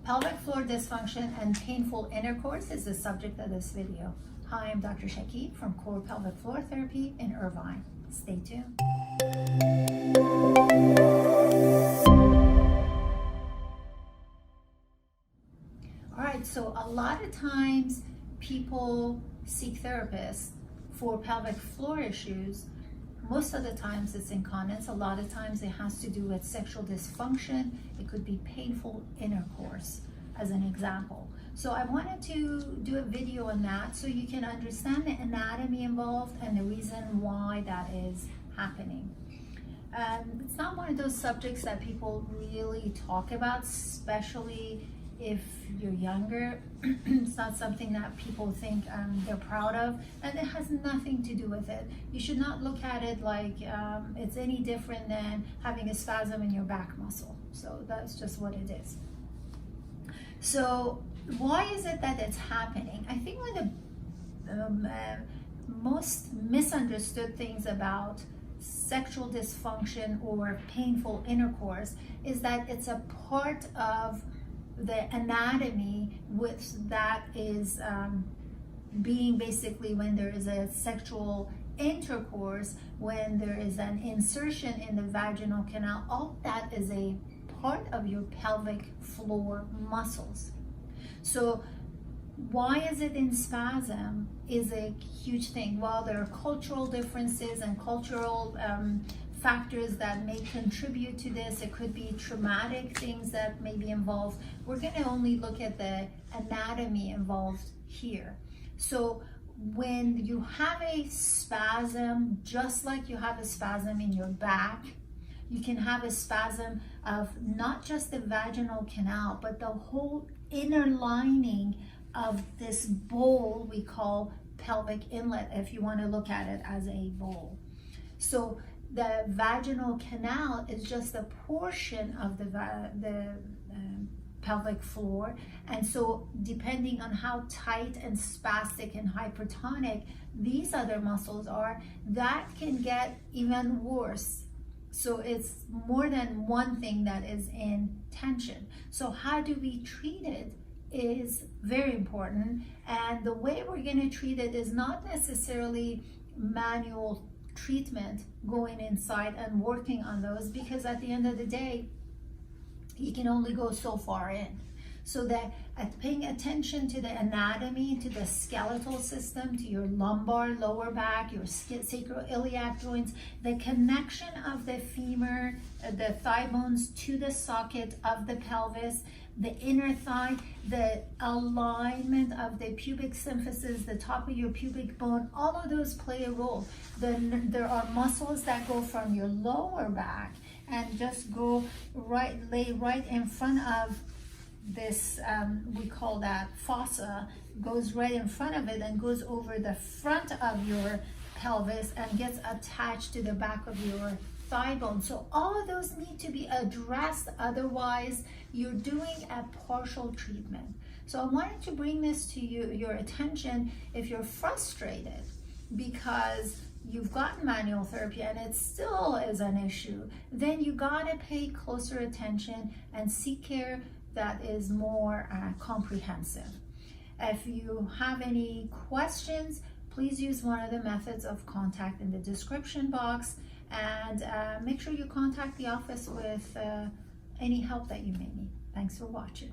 Pelvic floor dysfunction and painful intercourse is the subject of this video. Hi, I'm Dr. Shakib from Core Pelvic Floor Therapy in Irvine. Stay tuned. All right, so a lot of times people seek therapists for pelvic floor issues. Most of the times it's incontinence. A lot of times it has to do with sexual dysfunction. It could be painful intercourse, as an example. So I wanted to do a video on that so you can understand the anatomy involved and the reason why that is happening. It's not one of those subjects that people really talk about, especially if you're younger. It's not something that people think they're proud of, and it has nothing to do with it. You should not look at it like it's any different than having a spasm in your back muscle. So that's just what it is. So why is it that it's happening? I think one of the most misunderstood things about sexual dysfunction or painful intercourse is that it's a part of the anatomy that is being basically when there is a sexual intercourse, when there is an insertion in the vaginal canal. All that is a part of your pelvic floor muscles. So why is it in spasm is a huge thing. While there are cultural differences and cultural factors that may contribute to this, it could be traumatic things that may be involved. We're going to only look at the anatomy involved here. So when you have a spasm, just like you have a spasm in your back, you can have a spasm of not just the vaginal canal, but the whole inner lining of this bowl we call pelvic inlet, if you want to look at it as a bowl. So the vaginal canal is just a portion of the pelvic floor, and so depending on how tight and spastic and hypertonic these other muscles are, that can get even worse. So it's more than one thing that is in tension. So how do we treat it is very important, and the way we're going to treat it is not necessarily manual treatment, going inside and working on those, because at the end of the day you can only go so far in. So that paying attention to the anatomy, to the skeletal system, to your lumbar, lower back, your sacroiliac joints, the connection of the femur, the thigh bones to the socket of the pelvis, the inner thigh, the alignment of the pubic symphysis, the top of your pubic bone, all of those play a role. Then there are muscles that go from your lower back and just go lay right in front of this, we call that fossa, goes right in front of it and goes over the front of your pelvis and gets attached to the back of your thigh bone. So all of those need to be addressed, otherwise you're doing a partial treatment. So I wanted to bring this to your attention. If you're frustrated because you've gotten manual therapy and it still is an issue, then you gotta pay closer attention and seek care that is more comprehensive. If you have any questions, please use one of the methods of contact in the description box, and make sure you contact the office with any help that you may need. Thanks for watching.